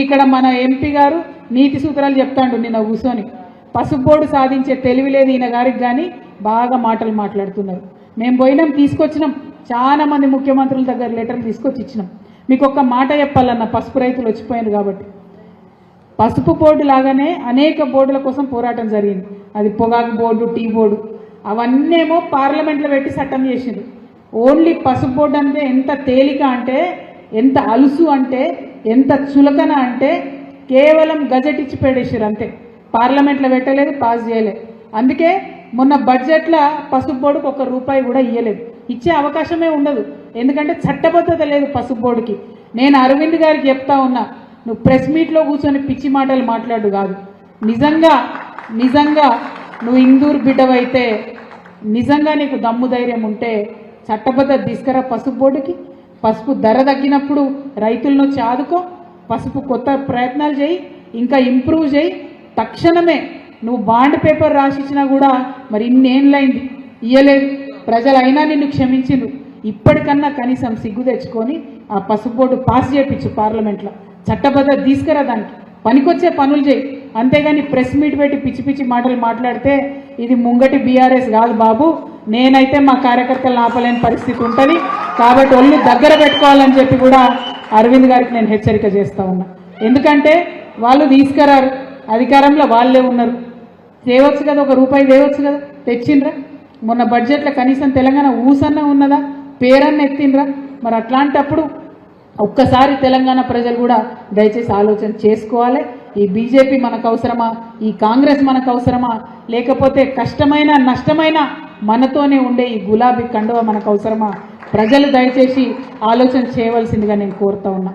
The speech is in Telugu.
ఇక్కడ మన ఎంపీ గారు నీతి సూత్రాలు చెప్తాండు నిన్న కూర్చొని. పసుపు బోర్డు సాధించే తెలివి లేదు ఈయన గారికి, కానీ బాగా మాటలు మాట్లాడుతున్నారు. మేము పోయినాం, తీసుకొచ్చినాం, చాలా మంది ముఖ్యమంత్రుల దగ్గర లెటర్లు తీసుకొచ్చి ఇచ్చినాం. మీకు ఒక్క మాట చెప్పాలన్న, పసుపు రైతులు వచ్చిపోయారు కాబట్టి పసుపు బోర్డు లాగానే అనేక బోర్డుల కోసం పోరాటం జరిగింది. అది పొగాకు బోర్డు, టీ బోర్డు, అవన్నేమో పార్లమెంట్లో పెట్టి చట్టం చేసింది. ఓన్లీ పసుపు బోర్డు అంటే ఎంత తేలిక అంటే, ఎంత అలుసు అంటే, ఎంత చులకన అంటే, కేవలం గజెట్ ఇచ్చి పెడేసారు అంతే. పార్లమెంట్లో పెట్టలేదు, పాస్ చేయలేదు. అందుకే మొన్న బడ్జెట్లో పసుపు బోర్డుకు ₹1 కూడా ఇవ్వలేదు, ఇచ్చే అవకాశమే ఉండదు. ఎందుకంటే చట్టబద్ధత లేదు పసుపు బోర్డుకి. నేను అరవింద్ గారికి చెప్తా ఉన్నా, నువ్వు ప్రెస్ మీట్లో కూర్చొని పిచ్చి మాటలు మాట్లాడు కాదు. నిజంగా నువ్వు ఇందూరు బిడ్డవైతే, నిజంగా నీకు దమ్ము ధైర్యం ఉంటే చట్టబద్ధత తీసుకురా పసుపు బోర్డుకి. పసుపు ధర తగ్గినప్పుడు రైతులను ఆదుకో, పసుపు కొత్త ప్రయత్నాలు చేయి, ఇంకా ఇంప్రూవ్ చేయి. తక్షణమే నువ్వు బాండ్ పేపర్ రాసిచ్చినా కూడా మరి ఇన్నేళ్ళైంది ఇయ్యలేదు, ప్రజలైనా నిన్ను క్షమించిండ్రు. ఇప్పటికన్నా కనీసం సిగ్గు తెచ్చుకొని ఆ పసుపు బోర్డు పాస్ చేయించు పార్లమెంట్లో, చట్టబద్ధత తీసుకురా, దానికి పనికొచ్చే పనులు చేయి. అంతేగాని ప్రెస్ మీట్ పెట్టి పిచ్చి పిచ్చి మాటలు మాట్లాడితే ఇది ముంగటి బీఆర్ఎస్ కాదు బాబు. నేనైతే మా కార్యకర్తలను ఆపలేని పరిస్థితి ఉంటుంది. కాబట్టి ఒళ్ళు దగ్గర పెట్టుకోవాలని చెప్పి కూడా అరవింద్ గారికి నేను హెచ్చరిక చేస్తా ఉన్నా. ఎందుకంటే వాళ్ళు తీసుకురారు, అధికారంలో వాళ్ళే ఉన్నారు, తేవచ్చు కదా, ₹1 తేవచ్చు కదా, తెచ్చిండ్రా? మొన్న బడ్జెట్లో కనీసం తెలంగాణ ఊసన్న ఉన్నదా, పేరన్న ఎత్తిండ్రా? మరి అట్లాంటప్పుడు ఒక్కసారి తెలంగాణ ప్రజలు కూడా దయచేసి ఆలోచన చేసుకోవాలి. ఈ బీజేపీ మనకు అవసరమా, ఈ కాంగ్రెస్ మనకు అవసరమా, లేకపోతే కష్టమైన నష్టమైన మనతోనే ఉండే ఈ గులాబీ కండువ మనకు అవసరమా? ప్రజలు దయచేసి ఆలోచన చేయవలసిందిగా నేను కోరుతా ఉన్నా.